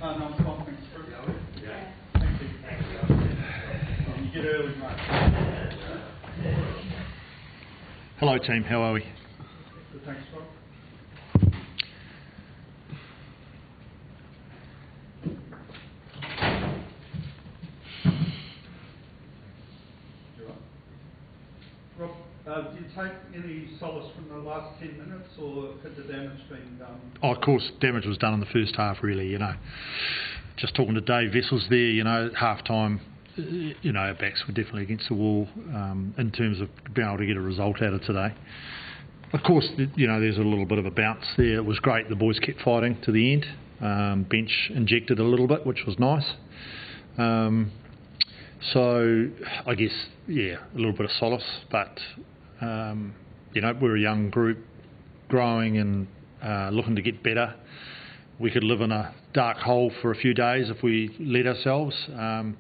No, I'm fine, thanks. Yeah. Thank you. You get early, mate. Hello team, how are we? Good, thanks, Rob. Rob, do you take any solace from the last 10 minutes, or had the damage been done? Oh, of course, damage was done in the first half, really, you know. Just talking to Dave Vessels there, you know, at half-time, you know, our backs were definitely against the wall in terms of being able to get a result out of today. Of course, you know, there's a little bit of a bounce there. It was great. The boys kept fighting to the end. Bench injected a little bit, which was nice. So I guess, yeah, a little bit of solace, but, you know, we're a young group growing and looking to get better. We could live in a dark hole for a few days if we let ourselves,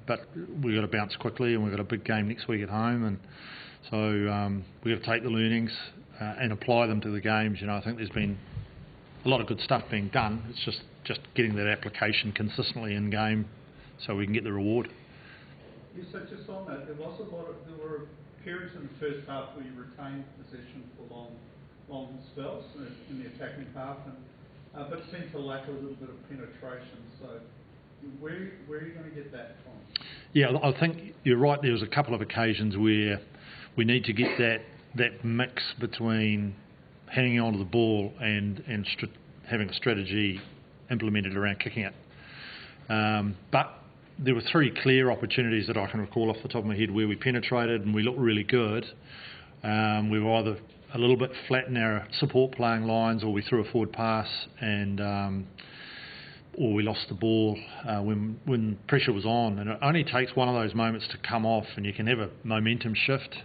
but we've got to bounce quickly, and we've got a big game next week at home, and so we've got to take the learnings and apply them to the games. You know, I think there's been a lot of good stuff being done. It's just getting that application consistently in game so we can get the reward. You said just on that, there were periods in the first half where you retained possession for long spells in the attacking half, and but seemed to lack a little bit of penetration. So where are you going to get that from? Yeah, I think you're right. There was a couple of occasions where we need to get that mix between hanging on to the ball and having a strategy implemented around kicking it. But there were three clear opportunities that I can recall off the top of my head where we penetrated and we looked really good. We were either a little bit flat in our support playing lines, or we threw a forward pass, and or we lost the ball when pressure was on. And it only takes one of those moments to come off, and you can have a momentum shift.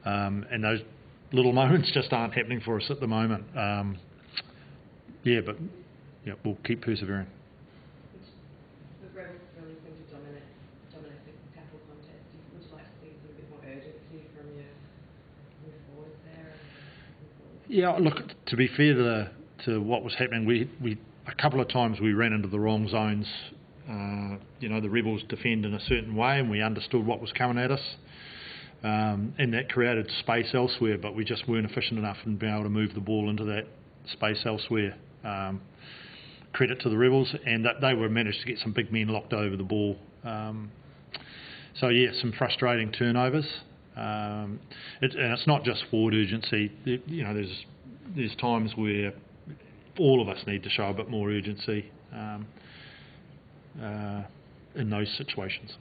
And those little moments just aren't happening for us at the moment. But we'll keep persevering. The Rebels really seem to dominate the tackle contest. Would you like to see a bit more urgency from your forwards there? Yeah, look, to be fair to what was happening, we a couple of times we ran into the wrong zones. You know, the Rebels defend in a certain way, and we understood what was coming at us. And that created space elsewhere, but we just weren't efficient enough in being able to move the ball into that space elsewhere. Credit to the Rebels, and that they were managed to get some big men locked over the ball. So yeah, some frustrating turnovers. And it's not just forward urgency. You know, there's times where all of us need to show a bit more urgency in those situations.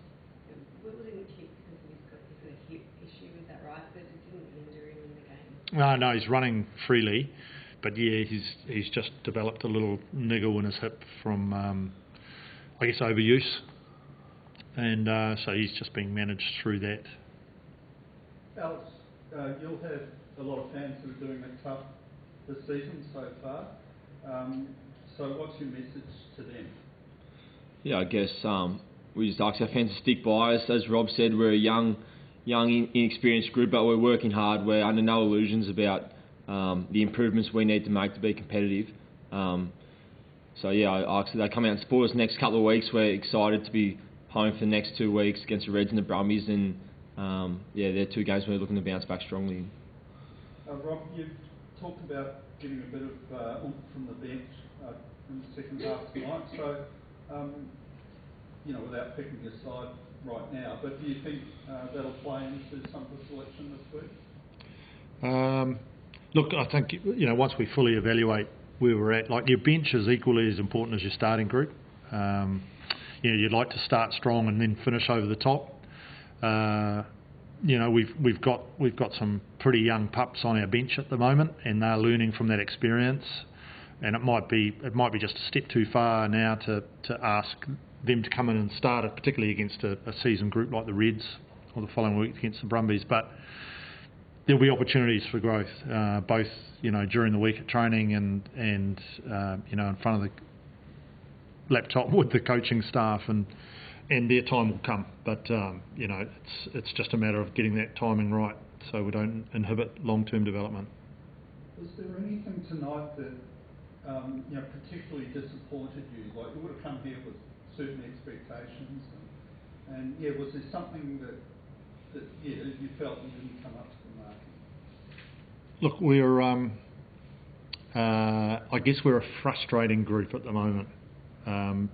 No, he's running freely, but yeah, he's just developed a little niggle in his hip from, I guess, overuse, and so he's just being managed through that. Alex, you'll have a lot of fans who are doing it tough this season so far. So what's your message to them? Yeah, I guess we just ask our fans to stick by us. As Rob said, we're a young, inexperienced group, but we're working hard. We're under no illusions about the improvements we need to make to be competitive. So yeah, they come out and support us next couple of weeks. We're excited to be home for the next 2 weeks against the Reds and the Brumbies, and they're two games we're looking to bounce back strongly in. Rob, you've talked about getting a bit of oomph from the bench in the second half tonight. So, without picking your side right now, but do you think that'll play into some of the selection this week? Look, I think once we fully evaluate where we're at, like, your bench is equally as important as your starting group. You'd like to start strong and then finish over the top. We've got some pretty young pups on our bench at the moment, and they're learning from that experience. And it might be just a step too far now to ask them to come in and start it, particularly against a seasoned group like the Reds, or the following week against the Brumbies. But there'll be opportunities for growth, both during the week at training and in front of the laptop with the coaching staff, and their time will come. But it's just a matter of getting that timing right, so we don't inhibit long-term development. Was there anything tonight that particularly disappointed you? Like, you would have come here with certain expectations, and was there something that you felt you didn't come up to the mark? Look, we're I guess we're a frustrating group at the moment. I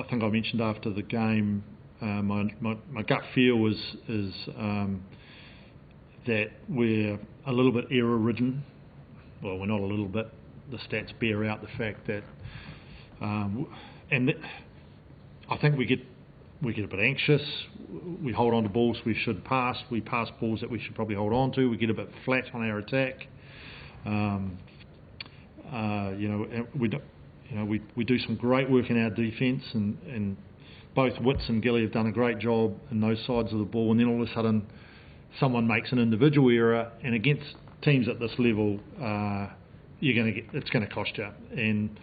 think I mentioned after the game, my gut feel is that we're a little bit error-ridden. Well, we're not a little bit. The stats bear out the fact that, I think we get a bit anxious. We hold on to balls we should pass. We pass balls that we should probably hold on to. We get a bit flat on our attack. We do some great work in our defence, and both Witts and Gilly have done a great job in those sides of the ball. And then all of a sudden, someone makes an individual error, and against teams at this level, it's going to cost you. And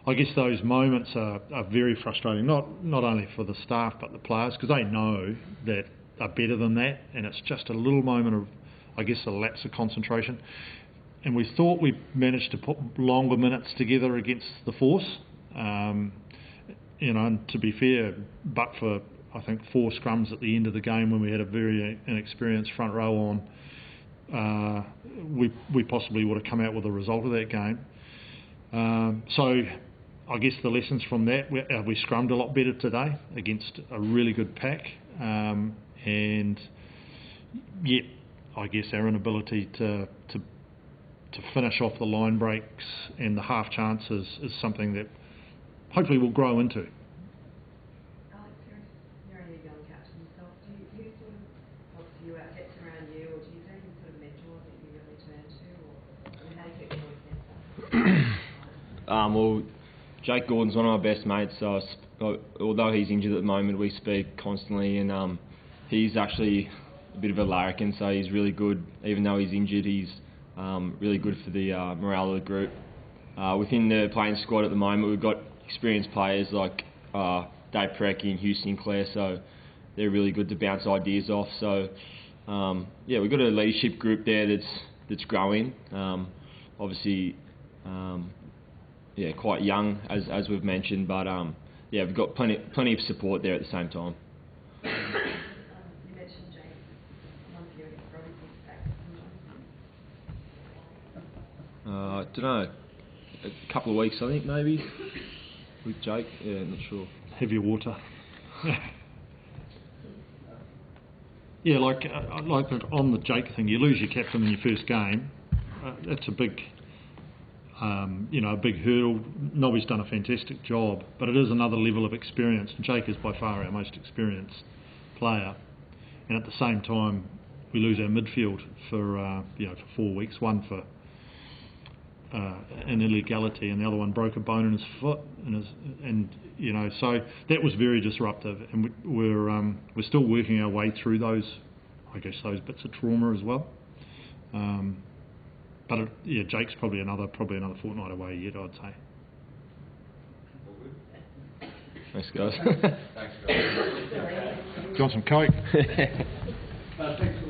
I guess those moments are very frustrating, not only for the staff but the players, because they know that they're better than that, and it's just a little moment of, I guess, a lapse of concentration. And we thought we managed to put longer minutes together against the Force, and to be fair, but for I think 4 scrums at the end of the game when we had a very inexperienced front row on, we possibly would have come out with a result of that game. So I guess the lessons from that, we scrummed a lot better today against a really good pack, and yet I guess our inability to finish off the line breaks and the half chances is something that hopefully we'll grow into. Alex, you're only a young captain yourself. Do you sort of helps you out, gets around you, or do you have any sort of mentor that you really turn to, or how do you keep going against that? Well, Jake Gordon's one of my best mates, so although he's injured at the moment, we speak constantly, and he's actually a bit of a larrikin, so he's really good. Even though he's injured, he's really good for the morale of the group. Within the playing squad at the moment, we've got experienced players like Dave Perecki and Hugh Sinclair, so they're really good to bounce ideas off. So we've got a leadership group there that's growing. Obviously, quite young as we've mentioned, but we've got plenty of support there at the same time. You mentioned Jake. One for you against Robbie. I don't know, a couple of weeks I think maybe with Jake. Yeah, not sure. Heavy water. like on the Jake thing, you lose your captain in your first game. That's a big, a big hurdle. Nobby's done a fantastic job, but it is another level of experience. And Jake is by far our most experienced player, and at the same time, we lose our midfield for 4 weeks. One for an illegality, and the other one broke a bone in his foot, so that was very disruptive, and we're still working our way through those bits of trauma as well. But Jake's probably another fortnight away yet, I'd say. Thanks, guys. Do you want some Coke? Thanks.